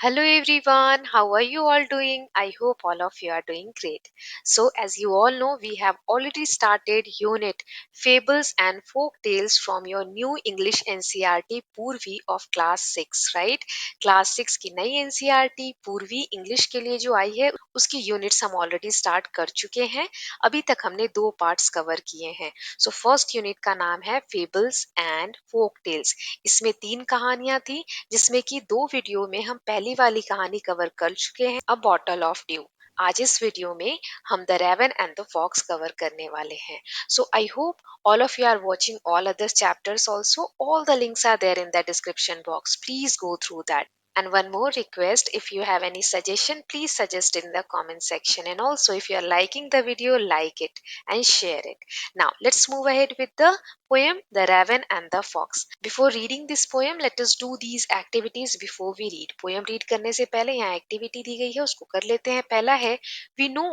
Hello everyone, how are you all doing? I hope all of you are doing great. So, as you all know, we have already started unit Fables and Folk Tales from your new English NCRT Purvi of class 6, right? Class 6 की नई NCRT पूर्वी English के लिए जो आई है उसकी units हम already start कर चुके हैं। अभी तक हमने दो पार्ट्स कवर किए हैं। सो फर्स्ट यूनिट का नाम है फेबल्स एंड फोक टेल्स। इसमें तीन कहानियां थी जिसमें कि दो वीडियो में हम पहली वाली कहानी कवर कर चुके हैं, अ बॉटल ऑफ ड्यू। आज इस वीडियो में हम the raven and the fox cover करने वाले हैं। So I hope all of you are watching all other chapters also. All the links are there in the description box. Please go through that. And one more request, if you have any suggestion, please suggest in the comment section. And also, if you are liking the video, like it and share it. Now, let's move ahead with the poem The Raven and the Fox. Before reading this poem, let us do these activities before we read. Poem read करने से पहले यहाँ activity दी गई है, उसको कर लेते हैं। पहला है, we know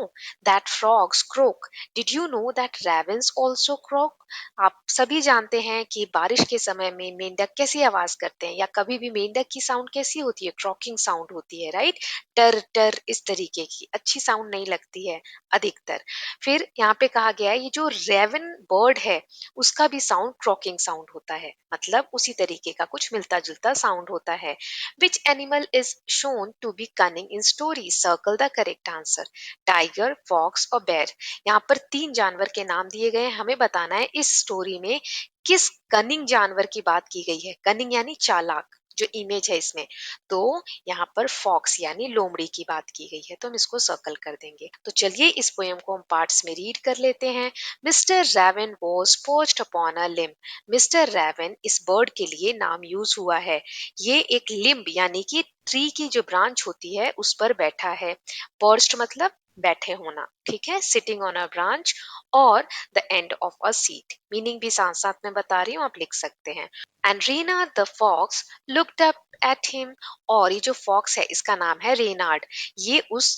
that frogs croak. Did you know that ravens also croak? आप सभी जानते हैं कि बारिश के समय में मेंढक कैसी आवाज करते हैं, या कभी भी मेंढक की साउंड कैसी होती है? क्रॉकिंग साउंड होती है, राइट? टर टर इस तरीके की अच्छी साउंड नहीं लगती है अधिकतर। फिर यहाँ पे कहा गया है ये जो रेवन बर्ड है उसका भी साउंड क्रॉकिंग साउंड होता है, मतलब उसी तरीके का कुछ मिलता जुलता साउंड होता है। Which animal is shown to be cunning in story? Circle the correct answer. Tiger, fox और बेर। यहाँ पर तीन जानवर के नाम दिए गए हैं, हमें बताना है इस स्टोरी में किस कनिंग जानवर की बात की गई है। कनिंग यानी चालाक, जो इमेज है इसमें। तो यहाँ पर फॉक्स यानी लोमड़ी की बात की गई है, तो हम इसको सर्कल कर देंगे। तो चलिए इस पोएम को हम पार्ट्स में रीड कर लेते हैं। Mister Raven was perched upon a limb. Mister Raven इस बर्ड के लिए नाम यूज हुआ है। ये एक लिम्ब यानी कि ट्री की जो ब्रांच होती है उस पर बैठा है। पर्च्ड मतलब बैठे होना, ठीक है, सिटिंग ऑन अ ब्रांच। और the end of a seat, meaning भी साथ साथ में बता रही हूँ, आप लिख सकते हैं। And Reynard the fox looked up at him. और ये जो फॉक्स है इसका नाम है रेनार्ड, ये उस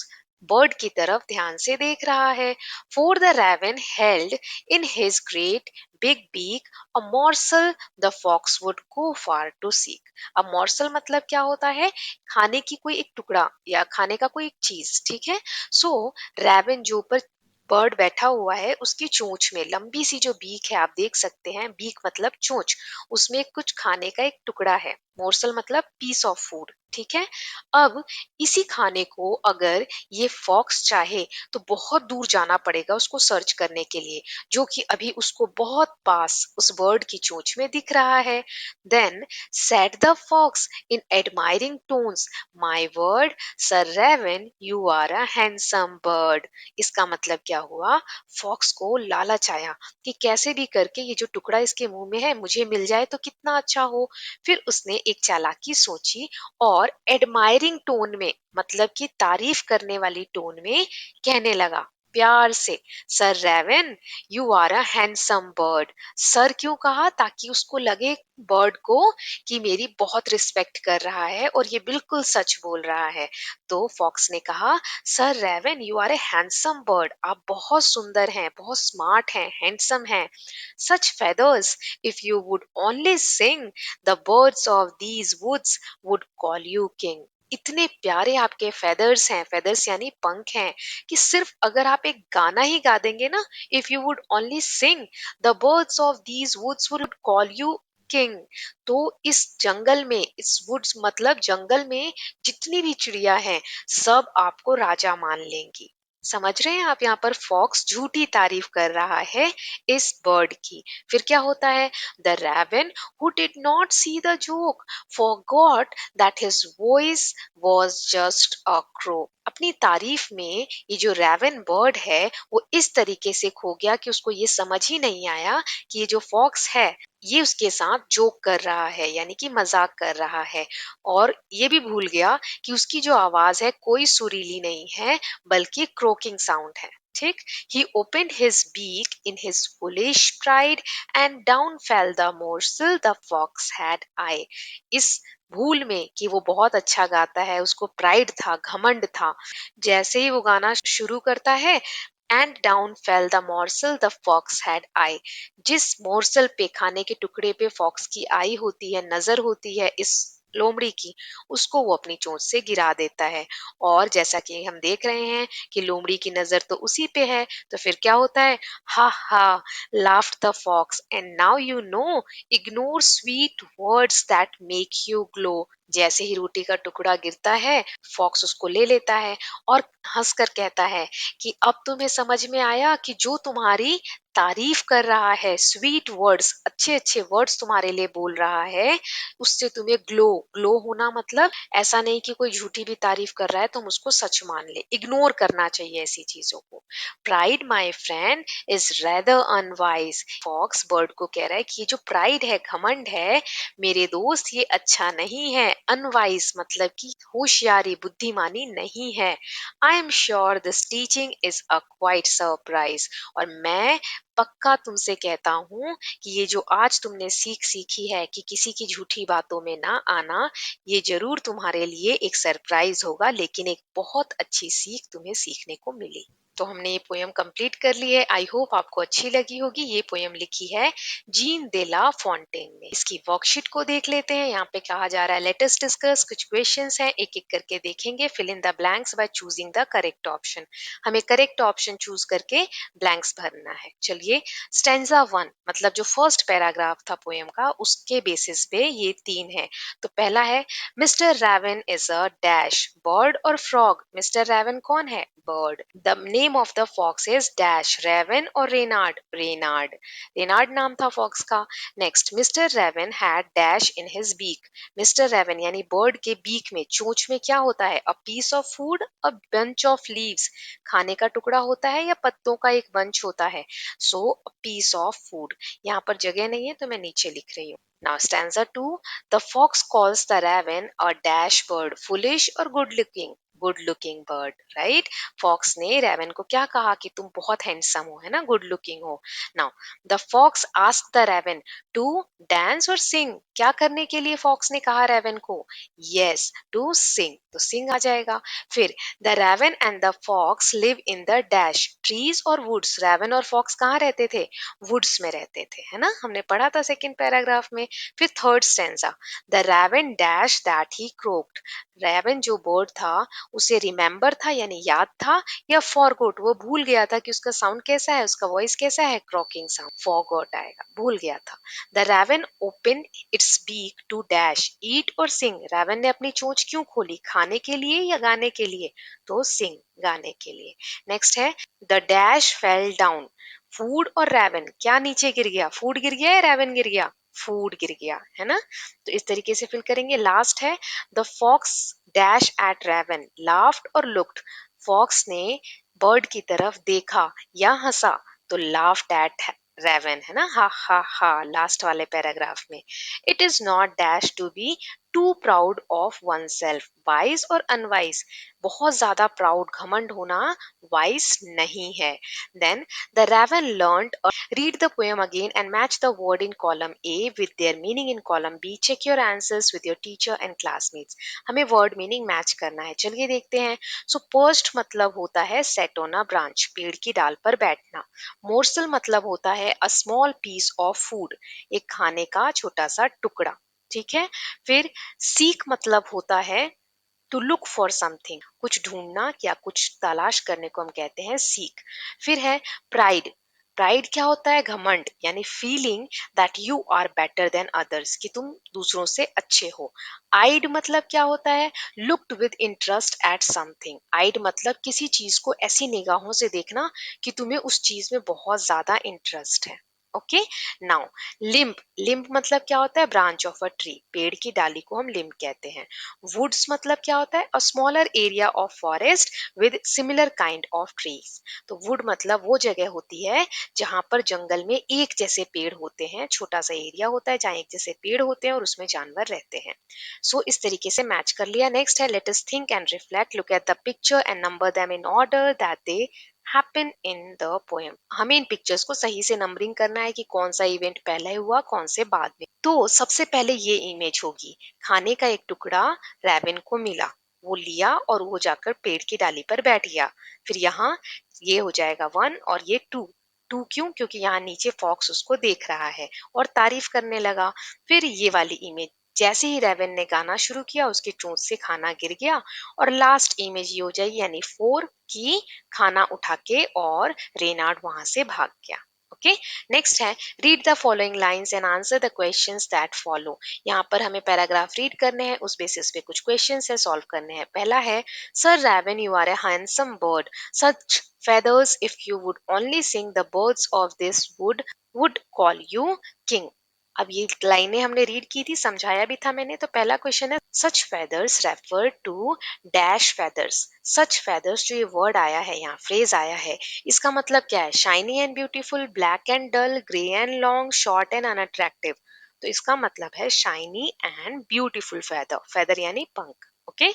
बर्ड की तरफ ध्यान से देख रहा है। For the raven held in his great big beak a morsel the fox would go far to seek. अब मॉर्सल मतलब क्या होता है? खाने की कोई एक टुकड़ा या खाने का कोई एक चीज, ठीक है। सो रेवन जो ऊपर बर्ड बैठा हुआ है उसकी चोंच में लंबी सी जो बीक है, आप देख सकते हैं, बीक मतलब चोंच, उसमें कुछ खाने का एक टुकड़ा है। मोर्सल मतलब पीस ऑफ फूड, ठीक है। अब इसी खाने को अगर ये फॉक्स चाहे तो बहुत दूर जाना पड़ेगा उसको सर्च करने के लिए, जो कि अभी उसको बहुत पास उस बर्ड की चोंच में दिख रहा है। Then said the fox in admiring tones, my word sir Raven, you are a handsome bird. इसका मतलब क्या हुआ? फॉक्स को लालच आया कि कैसे भी करके ये जो टुकड़ा इसके मुंह में है मुझे मिल जाए तो कितना अच्छा हो। फिर उसने एक चालाकी सोची और एडमायरिंग टोन में, मतलब कि तारीफ करने वाली टोन में कहने लगा प्यार से, sir Raven, you are a handsome bird. Sir क्यों कहा? ताकि उसको लगे बर्ड को कि मेरी बहुत रिस्पेक्ट कर रहा है और ये बिल्कुल सच बोल रहा है। तो फॉक्स ने कहा, sir Raven, you are a handsome bird. आप बहुत सुंदर हैं, बहुत स्मार्ट हैं, हैंडसम हैं। Such feathers, if you would only sing, the birds of these woods would call you king. इतने प्यारे आपके फेदर्स हैं, फेदर्स यानी पंख हैं, कि सिर्फ अगर आप एक गाना ही गा देंगे ना, if you would only sing, the birds of these woods would call you king. तो इस जंगल में, इस वुड्स मतलब जंगल में जितनी भी चिड़िया हैं सब आपको राजा मान लेंगी। समझ रहे हैं आप? यहाँ पर फॉक्स झूठी तारीफ कर रहा है इस बर्ड की। फिर क्या होता है? The raven who did not see the joke forgot that his voice was just a crow। अपनी तारीफ में ये जो रैवन बर्ड है वो इस तरीके से खो गया कि उसको ये समझ ही नहीं आया कि ये जो फॉक्स है ये उसके साथ जोक कर रहा है, यानी कि मजाक कर रहा है। और ये भी भूल गया कि उसकी जो आवाज है कोई सुरीली नहीं है बल्कि क्रोकिंग साउंड है, ठीक। He opened his beak in his foolish pride and down fell the morsel the fox had eye। इस भूल में कि वो बहुत अच्छा गाता है, उसको प्राइड था, घमंड था, जैसे ही वो गाना शुरू करता है, and down fell the morsel the fox had eyed. जिस मोर्सल पे, खाने के टुकड़े पे फॉक्स की आई होती है, नजर होती है, इस लोमड़ी की, उसको वो अपनी चोंच से गिरा देता है। और जैसा कि हम देख रहे हैं कि लोमड़ी की नजर तो उसी पे है, तो फिर क्या होता है, हा हा laughed the fox, and now you know, ignore sweet words that make you glow। जैसे ही रोटी का टुकड़ा गिरता है, फॉक्स उसको ले लेता है और हंसकर कहता है कि अब तुम्हें समझ में आया कि जो तुम्हारी तारीफ कर रहा है, स्वीट वर्ड्स, अच्छे अच्छे वर्ड्स तुम्हारे लिए बोल रहा है, उससे तुम्हें ग्लो, ग्लो होना मतलब ऐसा नहीं कि कोई झूठी भी तारीफ कर रहा है तुम उसको सच मान ले, इग्नोर करना चाहिए ऐसी चीजों को। Pride my friend is rather unwise. Fox bird को कह रहा है कि ये जो प्राइड है, घमंड है मेरे दोस्त, ये अच्छा नहीं है। अनवाइज मतलब कि होशियारी, बुद्धिमानी नहीं है। I am sure this teaching is a quite surprise. और मैं पक्का तुमसे कहता हूँ कि ये जो आज तुमने सीख सीखी है कि किसी की झूठी बातों में ना आना, ये जरूर तुम्हारे लिए एक सरप्राइज होगा, लेकिन एक बहुत अच्छी सीख तुम्हें सीखने को मिली। तो हमने ये पोयम कंप्लीट कर ली है। आई होप आपको अच्छी लगी होगी। ये पोयम लिखी है जीन दे ला फॉन्टेन ने। इसकी वर्कशीट को देख लेते हैं। यहाँ पे कहा जा रहा है लेट अस डिस्कस, कुछ क्वेश्चंस हैं, एक एक करके देखेंगे। Fill in the blanks by choosing the correct option. हमें करेक्ट ऑप्शन चूज करके ब्लैंक्स भरना है। चलिए, स्टेंजा 1 मतलब जो फर्स्ट पैराग्राफ था पोयम का, उसके बेसिस पे ये 3 है। तो पहला है mister Raven is a dash, bird और फ्रॉग। मिस्टर रैवन कौन है? Bird. The name of the fox is dash, raven और रेनार्ड, रेनार्ड। रेनार्ड नाम था फॉक्स का। Next, mister Raven had dash in his beak. Mister Raven यानी bird के beak में, चोंच में क्या होता है? A piece of food, a bunch of leaves. खाने का टुकड़ा होता है या पत्तों का एक बंच होता है? सो अ पीस ऑफ फूड। यहाँ पर जगह नहीं है तो मैं नीचे लिख रही हूँ। Now stanza 2, the fox calls the raven a dash bird, foolish or good looking? Good looking bird, right. Fox ने रेवन को क्या कहा कि तुम बहुत हैंडसम हो, है ना, गुड लुकिंग हो। Now the fox ask the raven to dance और सिंग। क्या करने के लिए फॉक्स ने कहा रेवन को? यस, टू सिंग, तो सिंग आ जाएगा। फिर the raven and the fox live in the dash, trees और वुड्स। रेवन और फॉक्स कहाँ रहते थे? वुड्स में रहते थे, है ना, हमने पढ़ा था सेकंड पैराग्राफ में। फिर third stanza, the raven dash that he croaked. Raven जो बर्ड था उसे रिमेंबर था यानी याद था, या फॉरगॉट, वो भूल गया था कि उसका साउंड कैसा है, उसका वॉइस कैसा है, क्रॉकिंग साउंड। फॉरगॉट आएगा, भूल गया था। The raven open its beak to dash, eat और सिंग। रेवन ने अपनी चोंच क्यों खोली? खाने के लिए या गाने के लिए? तो सिंग, गाने के लिए। नेक्स्ट है the dash fell down, food और रेवन, क्या नीचे गिर गया? फूड गिर गया या रेवन गिर गया? फूड गिर गया, है ना। तो इस तरीके से फिल करेंगे। लास्ट है the fox dash at raven, laughed और लुक्ड। फॉक्स ने बर्ड की तरफ देखा या हंसा, तो लाफ्ड एट रेवन, है ना, हा हा हा, लास्ट वाले पैराग्राफ में। It is not dash to be too proud of one self, wise और अनवाइज। बहुत ज्यादा प्राउड, घमंड होना वाइज नहीं है। Then the raven learned, read the poem again and match the word in column A with their meaning in column B. Check your answers with your teacher and classmates. हमें word meaning match करना है। चलिए देखते हैं। So perched मतलब होता है set on a branch, पेड़ की डाल पर बैठना। Morsel मतलब होता है a small piece of food, एक खाने का छोटा सा टुकड़ा। ठीक है। फिर seek मतलब होता है टू लुक फॉर समथिंग, कुछ ढूंढना या कुछ तलाश करने को हम कहते हैं सीक। फिर है प्राइड। प्राइड क्या होता है? घमंड, यानी feeling that you are better than others, कि तुम दूसरों से अच्छे हो। आइड मतलब क्या होता है? Looked with interest at something. Eyed मतलब किसी चीज को ऐसी निगाहों से देखना कि तुम्हें उस चीज में बहुत ज्यादा इंटरेस्ट है। ओके। नाउ लिम्ब, लिम्ब मतलब क्या होता है? ब्रांच ऑफ अ ट्री, पेड़ की डाली को हम लिम्ब कहते हैं। वुड्स मतलब क्या होता है? A smaller area of forest with similar kind of trees. तो वुड मतलब वो जगह होती है जहां पर जंगल में एक जैसे पेड़ होते हैं, छोटा सा एरिया होता है जहां एक जैसे पेड़ होते हैं और उसमें जानवर रहते हैं। सो इस तरीके से मैच कर लिया। नेक्स्ट है let us think and reflect, look at the picture and number them in order that they happen in the poem. हमें इन पिक्चर्स को सही से नंबरिंग करना है कि कौन सा इवेंट पहले हुआ, कौन से बाद में। तो सबसे पहले ये इमेज होगी, खाने का एक टुकड़ा रैबिन को मिला, वो लिया और वो जाकर पेड़ की डाली पर बैठ गया। फिर यहाँ ये हो जाएगा 1 और ये 2। 2 क्यों? क्योंकि यहाँ नीचे फॉक्स उसको देख रहा है और तारीफ करने लगा। फिर ये वाली इमेज जैसे ही रेवन ने गाना शुरू किया उसकी चोंच से खाना गिर गया और लास्ट इमेज ये हो जाए यानी 4 की खाना उठा के और रेनार्ड वहां से भाग गया। ओके, नेक्स्ट है read the following lines and answer the questions that follow. यहाँ पर हमें पैराग्राफ रीड करने हैं, उस बेसिस पे कुछ क्वेश्चंस है सॉल्व करने हैं। पहला है sir Raven you are a handsome bird such feathers if you would only sing the birds of this would call you king। अब ये लाइनें हमने रीड की थी, समझाया भी था मैंने। तो पहला क्वेश्चन है such feathers refer to dash feathers. Such feathers जो ये वर्ड आया है यहाँ फ्रेज आया है इसका मतलब क्या है? Shiny and beautiful, black and dull, grey and long, short and unattractive. तो इसका मतलब है shiny and beautiful feather. Feather यानी पंख। Okay,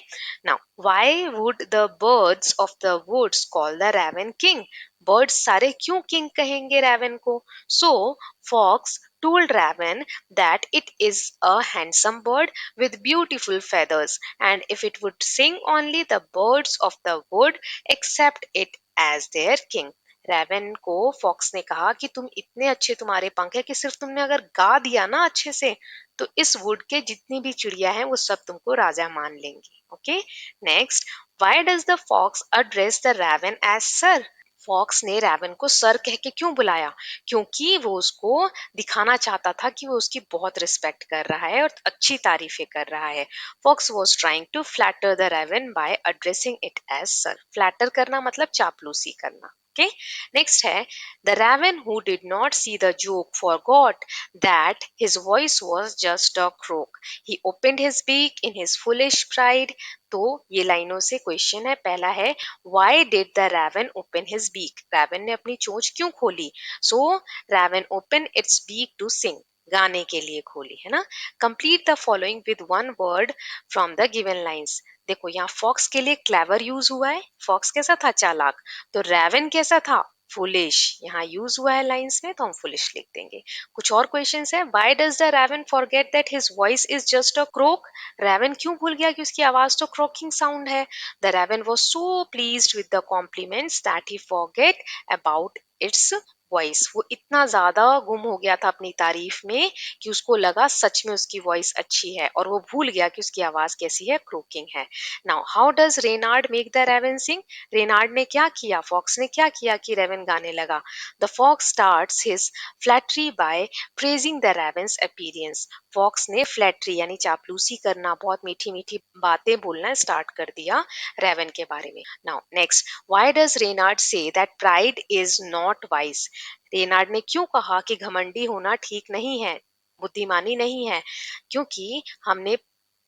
now why would the birds of the woods call the raven king? Birds सारे क्यों king कहेंगे raven को? So fox told Raven that it is a handsome bird with beautiful feathers, and if it would sing only the birds of the wood accept it as their king। Raven को fox ने कहा कि तुम इतने अच्छे तुम्हारे पंख है कि सिर्फ तुमने अगर गा दिया ना अच्छे से तो इस वुड के जितनी भी चिड़िया हैं वो सब तुमको राजा मान लेंगी। Okay, next why does the fox address the raven as sir? Fox ने रेवन को सर कह के क्यों बुलाया? क्योंकि वो उसको दिखाना चाहता था कि वो उसकी बहुत रिस्पेक्ट कर रहा है और अच्छी तारीफें कर रहा है। Fox was trying to flatter the raven by addressing it as sir. Flatter करना मतलब चापलूसी करना। Okay, next है the raven who did not see the joke forgot that his voice was just a croak। He opened his beak in his foolish pride। तो ये लाइनों से question है। पहला है why did the raven open his beak? raven ने अपनी चोंच क्यों खोली? So raven opened its beak to sing। गाने के लिए खोली है ना। Complete the following with one word from the given lines. देखो यहाँ फॉक्स के लिए क्लेवर यूज हुआ है। फॉक्स कैसा था? चालाक। तो रेवन कैसा था? फुलिश। यहाँ यूज हुआ है लाइंस में तो हम फुलिश लिख देंगे। कुछ और क्वेश्चंस है। Why does the raven forget that his voice is just a croak? Raven क्यों भूल गया कि उसकी आवाज तो क्रोकिंग साउंड है? The raven was so pleased with the compliments that he forget about its voice. वो इतना ज्यादा गुम हो गया था अपनी तारीफ में कि उसको लगा सच में उसकी वॉइस अच्छी है और वो भूल गया कि उसकी आवाज कैसी है? क्रोकिंग है। Now how does Reynard make the raven sing? Reynard ने क्या किया? फॉक्स ने क्या किया कि रेवन गाने लगा? The fox starts his flattery by praising the raven's appearance. Fox ने फ्लैटरी यानी चापलूसी करना, बहुत मीठी मीठी बातें बोलना स्टार्ट कर दिया रेवन के बारे में। Now next, why does Renard say that pride is not wise? Renard ने क्यों कहा कि घमंडी होना ठीक नहीं है, बुद्धिमानी नहीं है? क्योंकि हमने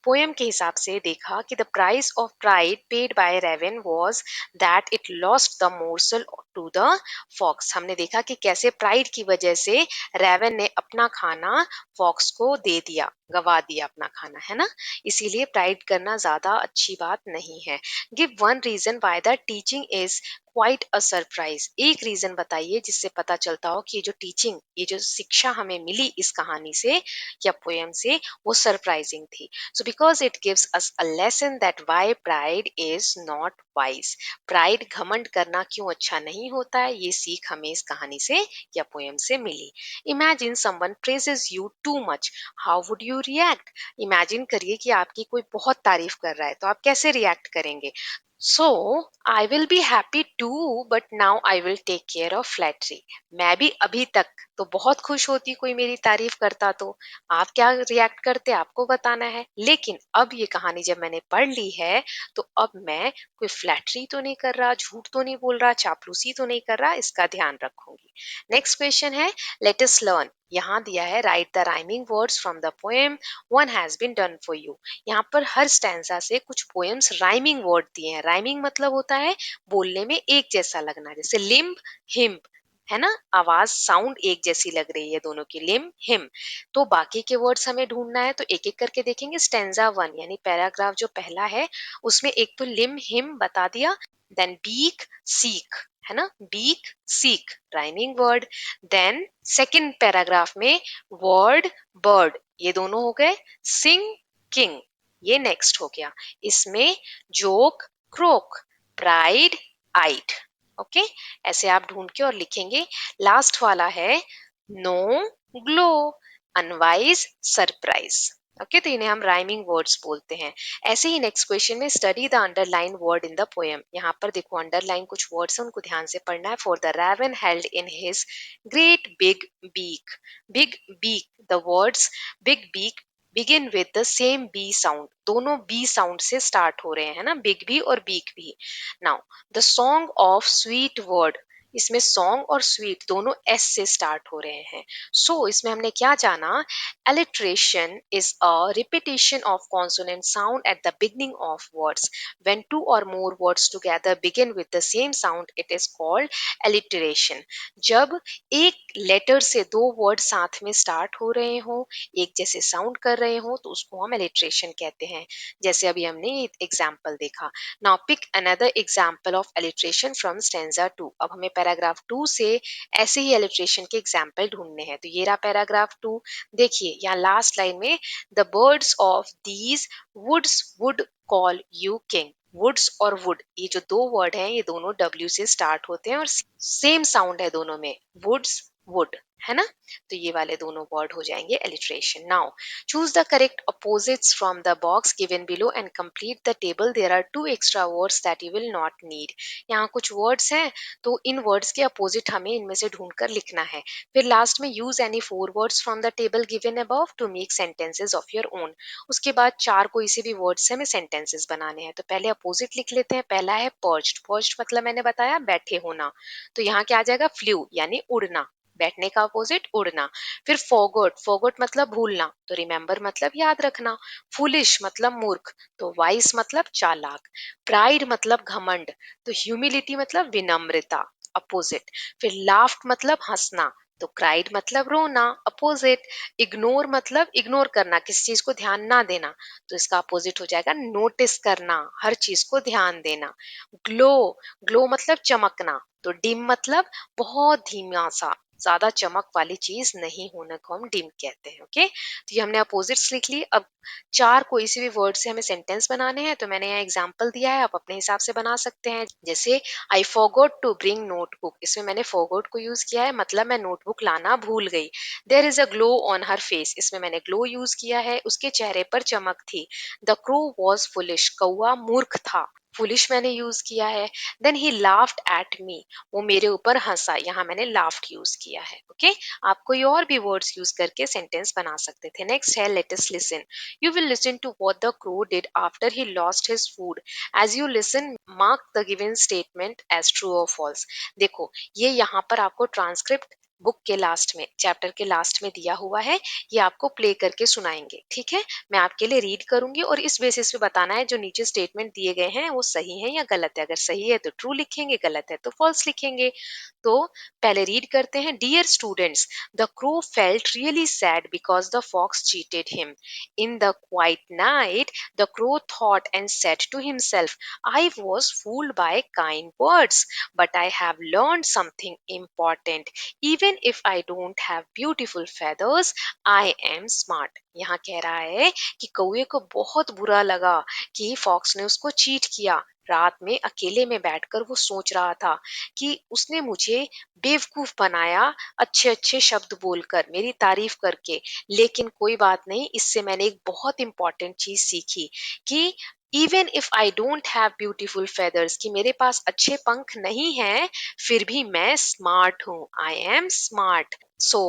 पोएम के हिसाब से देखा कि the price of pride paid by raven was that it lost the morsel to the fox. हमने देखा कि कैसे प्राइड की वजह से रेवन ने अपना खाना फॉक्स को दे दिया, गवा दिया अपना खाना, है ना। इसीलिए प्राइड करना ज्यादा अच्छी बात नहीं है। Give one reason why the teaching is quite a surprise. एक रीजन बताइए जिससे पता चलता हो कि ये जो टीचिंग, ये जो शिक्षा हमें मिली इस कहानी से या पोएम से वो सरप्राइजिंग थी। So because it gives us a lesson that why pride is not wise। Pride घमंड करना क्यों अच्छा नहीं होता है, ये सीख हमें इस कहानी से या पोएम से मिली। Imagine someone praises you too much, how would you react? Imagine करिए कि आपकी कोई बहुत तारीफ कर रहा है तो आप कैसे रिएक्ट करेंगे? So I will be happy too, but now I will take care of flattery। मैं भी अभी तक तो बहुत खुश होती कोई मेरी तारीफ करता तो। आप क्या रिएक्ट करते आपको बताना है। लेकिन अब ये कहानी जब मैंने पढ़ ली है तो अब मैं कोई फ्लैटरी तो नहीं कर रहा, झूठ तो नहीं बोल रहा, चापलूसी तो नहीं कर रहा, इसका ध्यान रखूंगी। नेक्स्ट क्वेश्चन है लेट अस लर्न। यहाँ दिया है write the rhyming words from the poem one has been done for you. यहाँ पर हर स्टैंजा से कुछ पोएम्स राइमिंग वर्ड दिए हैं। राइमिंग मतलब होता है बोलने में एक जैसा लगना, जैसे लिम्ब हिम्ब, है ना। आवाज साउंड एक जैसी लग रही है दोनों की, लिम हिम। तो बाकी के वर्ड्स हमें ढूंढना है तो एक एक करके देखेंगे। स्टेंजा वन यानी पैराग्राफ जो पहला है उसमें एक तो लिम हिम बता दिया, देन बीक सीक, है ना, beak seek rhyming word. Then second paragraph में वर्ड बर्ड, ये दोनों हो गए। सिंग किंग, ये नेक्स्ट हो गया। इसमें जोक क्रोक, प्राइड आइट। ओके, ऐसे आप ढूंढ के और लिखेंगे। लास्ट वाला है no glow, unwise surprise. Okay, तो इन्हें हम राइमिंग वर्ड्स बोलते हैं। ऐसे ही नेक्स्ट क्वेश्चन में study the underline word in the poem. यहाँ पर देखो अंडरलाइन कुछ वर्ड्स हैं, उनको ध्यान से पढ़ना है। For the raven held in his great big beak. Big beak, the words big beak begin with the same b sound. दोनों बी साउंड से स्टार्ट हो रहे हैं, है ना, बिग भी और बीक भी। Now the song of sweet word, इसमें सॉन्ग और स्वीट दोनों एस से स्टार्ट हो रहे हैं। सो इसमें हमने क्या जाना, alliteration is a repetition of consonant sound at the beginning of words. When two or more words together begin with the same sound, it is called alliteration. जब एक लेटर से दो वर्ड साथ में स्टार्ट हो रहे हो, एक जैसे साउंड कर रहे हो, तो उसको हम alliteration कहते हैं। जैसे अभी हमने एग्जाम्पल देखा। Now pick another example of alliteration from stanza 2। अब हमें पैराग्राफ 2 से ऐसे ही alliteration के एग्जाम्पल ढूंढने हैं। तो ये रहा पैराग्राफ 2। देखिए यहाँ लास्ट लाइन में, the birds of these woods would call you king. Woods और वुड, ये जो दो वर्ड हैं ये दोनों डब्ल्यू से स्टार्ट होते हैं और सेम साउंड है दोनों में, वुड्स वुड, है ना। तो ये वाले दोनों वर्ड हो जाएंगे alliteration. Now choose the correct opposites from the box given below and complete the table. There are two extra words that you will not need. यहाँ कुछ वर्ड्स हैं, तो इन वर्ड्स के अपोजिट हमें इनमें से ढूंढकर लिखना है। फिर लास्ट में use any four words from the table given above to make sentences of your own. उसके बाद चार कोई से भी वर्ड्स से हमें सेंटेंसेस बनाने हैं। तो पहले अपोजिट लिख लेते हैं। पहला है पर्च्ड। पर्च्ड मतलब मैंने बताया बैठे होना, तो यहाँ क्या आ जाएगा, फ्लू यानी उड़ना। बैठने का अपोजिट उड़ना। फिर फॉरगॉट। फॉरगॉट मतलब भूलना, तो रिमेंबर मतलब याद रखना। फुलिश मतलब मूर्ख, तो वाइस मतलब चालाक। प्राइड मतलब घमंड, तो ह्यूमिलिटी मतलब विनम्रता, अपोजिट। फिर लाफ्ट मतलब हंसना, तो क्राइड मतलब रोना, अपोजिट। इग्नोर मतलब इग्नोर करना, किसी चीज को ध्यान ना देना, तो इसका अपोजिट हो जाएगा नोटिस करना, हर चीज को ध्यान देना। ग्लो। ग्लो मतलब चमकना, तो डिम मतलब बहुत धीमा सा, ज्यादा चमक वाली चीज नहीं होने को हम डिम कहते हैं। ओके, तो ये हमने अपोजिट्स लिख ली। अब चार कोई से भी वर्ड से हमें सेंटेंस बनाने हैं, तो मैंने यहाँ एग्जाम्पल दिया है, आप अपने हिसाब से बना सकते हैं। जैसे I forgot to bring notebook, इसमें मैंने फॉरगॉट को यूज किया है, मतलब मैं नोटबुक लाना भूल गई। There is a glow on her face, इसमें मैंने ग्लो यूज किया है, उसके चेहरे पर चमक थी। द क्रो वॉज फुलिश, कौआ मूर्ख था, फुलिश मैंने यूज किया है। Then he laughed at me, वो मेरे ऊपर हंसा, यहाँ मैंने लाफ्ड यूज किया है। ओके, आप कोई और भी वर्ड्स यूज करके सेंटेंस बना सकते थे। नेक्स्ट है let us listen. You will listen to what the crow did after he lost his food. As you listen mark the given statement as true और फॉल्स। देखो ये यहाँ पर आपको ट्रांसक्रिप्ट बुक के लास्ट में, चैप्टर के लास्ट में दिया हुआ है, ये आपको प्ले करके सुनाएंगे। ठीक है, मैं आपके लिए रीड करूंगी और इस बेसिस पे बताना है जो नीचे स्टेटमेंट दिए गए हैं वो सही है या गलत है। अगर सही है तो ट्रू लिखेंगे, गलत है तो फॉल्स लिखेंगे। तो पहले रीड करते हैं। Dear students, the crow felt really sad because the fox cheated him. In the quiet night the crow thought and said to himself, I was fooled by kind words, but I have learned something important. Even if I don't have beautiful feathers, I am smart. यहाँ कह रहा है कि कौवे को बहुत बुरा लगा कि फॉक्स ने उसको चीट किया। रात में अकेले में बैठकर वो सोच रहा था कि उसने मुझे बेवकूफ बनाया, अच्छे अच्छे शब्द बोलकर, मेरी तारीफ करके। लेकिन कोई बात नहीं, इससे मैंने एक बहुत इंपॉर्टेंट चीज सीखी कि even if I don't have beautiful feathers, कि मेरे पास अच्छे पंख नहीं हैं, फिर भी मैं स्मार्ट हूँ, I am smart. So,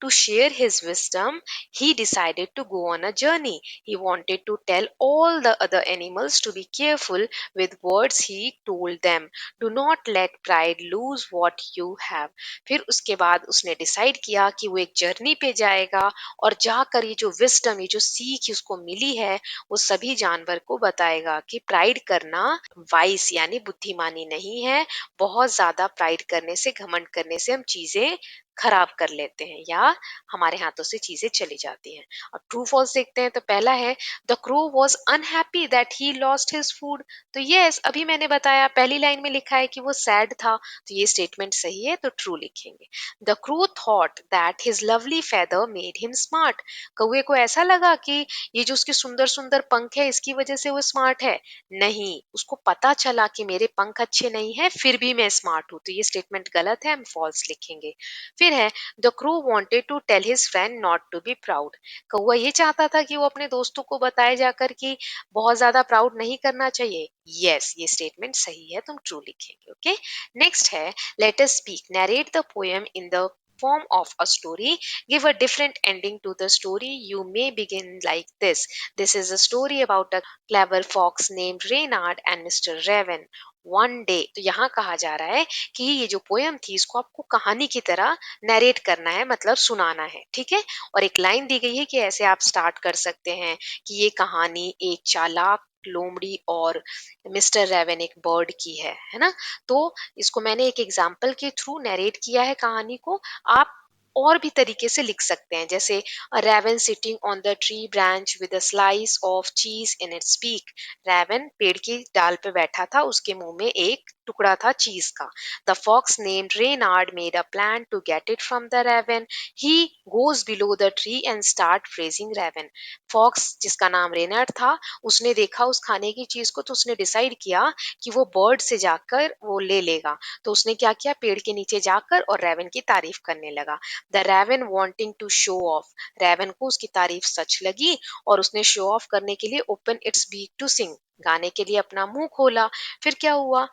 to share his wisdom, he decided to go on a journey. He wanted to tell all the other animals to be careful with words he told them. Do not let pride lose what you have. फिर उसके बाद उसने decide किया कि वो एक journey पे जाएगा और जाकर ये जो विस्डम, ये जो सीख उसको मिली है, वो सभी जानवर को बताएगा कि प्राइड करना वाइस यानी बुद्धिमानी नहीं है। बहुत ज्यादा प्राइड करने से, घमंड करने से हम चीजें खराब कर लेते हैं या हमारे हाथों से चीजें चली जाती हैं। अब ट्रू फॉल्स देखते हैं। तो पहला है the crow was unhappy that he lost his food. तो यस, अभी मैंने बताया, पहली लाइन में लिखा है कि वो सैड था, तो ये स्टेटमेंट सही है, तो ट्रू लिखेंगे। The crow thought that his lovely feather made him smart. कौवे को ऐसा लगा कि ये जो उसके सुंदर सुंदर पंख है इसकी वजह से वो स्मार्ट है। नहीं, उसको पता चला कि मेरे पंख अच्छे नहीं है फिर भी मैं स्मार्ट हूं, तो ये स्टेटमेंट गलत है, हम फॉल्स लिखेंगे। फिर फिर है the crow wanted to tell his friend not to be proud. कौवा ये चाहता था कि वो अपने दोस्तों को बताए जाकर कि बहुत ज्यादा प्राउड नहीं करना चाहिए। यस, ये स्टेटमेंट सही है, तुम ट्रू लिखेंगे। ओके, नेक्स्ट है let us speak narrate the poem in the form of a story, give a different ending to the story. You may begin like this is a story about a clever fox named Reynard and Mr. Raven. One day, तो यहाँ कहा जा रहा है कि ये जो poem थी इसको आपको कहानी की तरह नरेट करना है, मतलब सुनाना है, ठीक है। और एक लाइन दी गई है कि ऐसे आप स्टार्ट कर सकते हैं कि ये कहानी एक चालाक लोमड़ी और मिस्टर रेवन एक बर्ड की है ना। तो इसको मैंने एक एग्जाम्पल के थ्रू नरेट किया है कहानी को। आप और भी तरीके से लिख सकते हैं, जैसे raven sitting on the tree branch with a slice of cheese in it's beak. Raven पेड़ की डाल पे बैठा था, उसके मुंह में एक टुकड़ा था चीज का। The fox named Renard made a plan to get it from the raven. He goes below the tree and start praising raven. Fox जिसका नाम रेनार्ड था, उसने देखा उस खाने की चीज को, तो उसने डिसाइड किया कि वो बर्ड से जाकर वो ले लेगा। तो उसने क्या किया, पेड़ के नीचे जाकर और रेवन की तारीफ करने लगा। The raven wanting to show off, raven को उसकी तारीफ सच लगी और उसने शो ऑफ करने के लिए open its beak to sing, गाने के लिए अपना मुंह खोला। फिर क्या हुआ,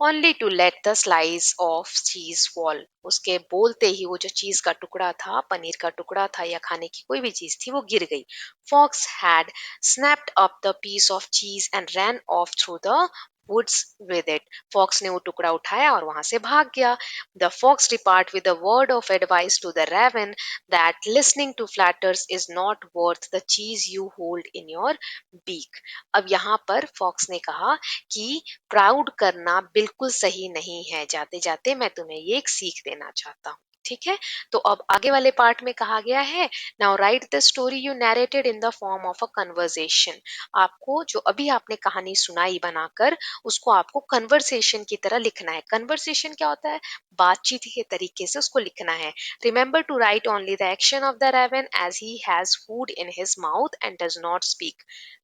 only to let the slice of cheese fall. उसके बोलते ही वो जो चीज का टुकड़ा था, पनीर का टुकड़ा था या खाने की कोई भी चीज थी, वो गिर गई। Fox had snapped up the piece of cheese and ran off through the woods with it. Fox ने वो टुकड़ा उठाया और वहां से भाग गया। The fox depart with a word of advice to the raven that listening to flatterers is not worth the cheese you hold in your beak. अब यहाँ पर फॉक्स ने कहा कि प्राउड करना बिल्कुल सही नहीं है। जाते जाते मैं तुम्हें ये एक सीख देना चाहता हूँ, ठीक है। तो अब आगे वाले पार्ट में कहा गया है now right the story you narrated in the form of a conversation. आपको जो अभी आपने कहानी सुनाई बनाकर, उसको आपको कन्वर्सेशन की तरह लिखना है। कन्वर्सेशन क्या होता है, बातचीत के तरीके से उसको लिखना है। Remember to write only the action of the raven as he has food in his mouth and does not speak.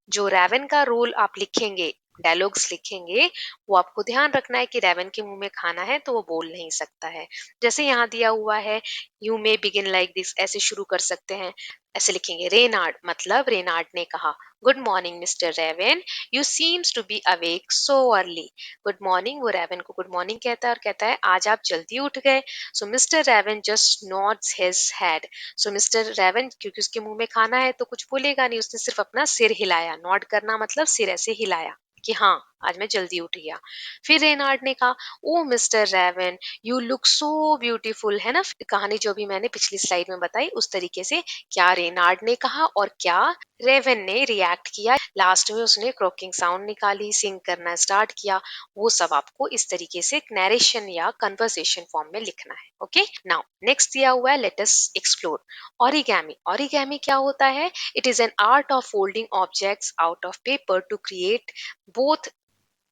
जो रेवन का रोल आप लिखेंगे, डायलॉग्स लिखेंगे, वो आपको ध्यान रखना है कि रेवन के मुंह में खाना है तो वो बोल नहीं सकता है। जैसे यहाँ दिया हुआ है you may begin like this, ऐसे शुरू कर सकते हैं। ऐसे लिखेंगे रेनार्ड, मतलब रेनार्ड ने कहा good morning mister Raven, you seems to be awake so early. Good morning, वो रेवन को गुड मॉर्निंग कहता है और कहता है आज आप जल्दी उठ गए। So mister Raven just nods his head. So mister Raven, क्योंकि उसके मुंह में खाना है तो कुछ बोलेगा नहीं, उसने सिर्फ अपना सिर हिलाया। नॉड करना मतलब सिर ऐसे हिलाया कि हाँ आज मैं जल्दी उठ गया। फिर रेनार्ड ने कहा oh mister Raven you look so beautiful, है ना। कहानी जो भी मैंने पिछली स्लाइड में बताई उस तरीके से क्या रेनार्ड ने कहा और क्या रेवन ने रिएक्ट किया। लास्ट में उसने क्रॉकिंग साउंड निकाली, सिंग करना स्टार्ट किया। वो सब आपको इस तरीके से नरेशन या कन्वर्सेशन फॉर्म में लिखना है। ओके, नाउ नेक्स्ट दिया हुआ है लेट अस एक्सप्लोर ओरिगेमी। ओरिगेमी क्या होता है, it is an art of folding objects out of paper to create both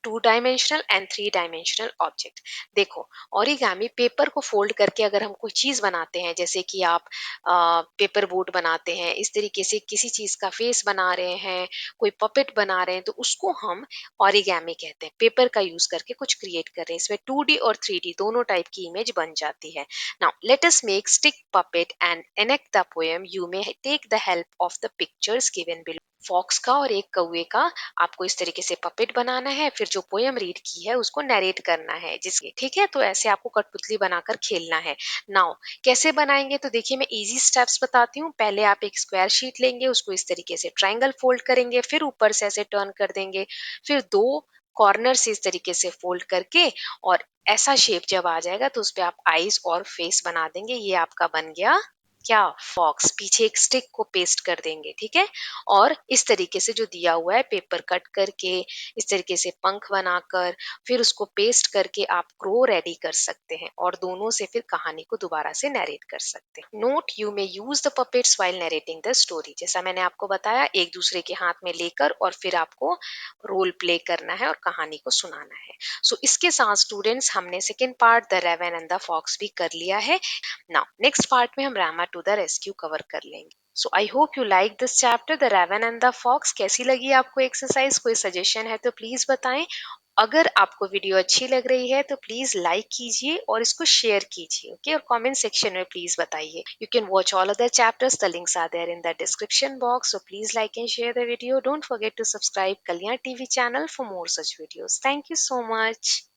two dimensional and three dimensional object. देखो, ओरिगामी पेपर को फोल्ड करके अगर हम कोई चीज बनाते हैं, जैसे कि आप पेपर बोट बनाते हैं, इस तरीके से किसी चीज का फेस बना रहे हैं, कोई पपेट बना रहे हैं, तो उसको हम ओरिगामी कहते हैं। पेपर का यूज करके कुछ क्रिएट कर रहे हैं, इसमें 2D और 3D दोनों टाइप की इमेज बन जाती है। Now let us make stick puppet and enact the poem. You may take the help of the pictures given below. Fox का और एक कौवे का आपको इस तरीके से पपेट बनाना है, फिर जो पोयम रीड की है उसको नरेट करना है जिसके, ठीक है। तो ऐसे आपको कठपुतली बनाकर खेलना है। नाउ कैसे बनाएंगे, तो देखिए मैं इजी स्टेप्स बताती हूँ। पहले आप एक स्क्वायर शीट लेंगे, उसको इस तरीके से ट्रायंगल फोल्ड करेंगे, फिर ऊपर से ऐसे टर्न कर देंगे, फिर दो कॉर्नर से इस तरीके से फोल्ड करके और ऐसा शेप जब आ जाएगा तो उस पे आप आईज और फेस बना देंगे। ये आपका बन गया क्या, फॉक्स। पीछे एक स्टिक को पेस्ट कर देंगे, ठीक है। और इस तरीके से जो दिया हुआ है पेपर कट करके इस तरीके से पंख बनाकर फिर उसको पेस्ट करके आप क्रो रेडी कर सकते हैं और दोनों से फिर कहानी को दोबारा से नरेट कर सकते हैं। Note you may use the puppets while narrating the story. जैसा मैंने आपको बताया, एक दूसरे के हाथ में लेकर और फिर आपको रोल प्ले करना है और कहानी को सुनाना है। सो इसके साथ स्टूडेंट्स हमने second part the raven and the fox भी कर लिया है। नाउ नेक्स्ट पार्ट में हम Rama to the rescue cover कर लेंगे। So I hope you like this chapter the raven and the fox. कैसी लगी आपको एक्सरसाइज, कोई सजेशन है तो प्लीज बताएं। अगर आपको वीडियो अच्छी लग रही है तो प्लीज लाइक कीजिए और इसको शेयर कीजिए, ओके, और कमेंट सेक्शन में प्लीज बताइए. You can watch all other chapters. The links are there in the description box. So please like and share the video. Don't forget to subscribe Kalyan TV channel for more such videos. Thank you so much.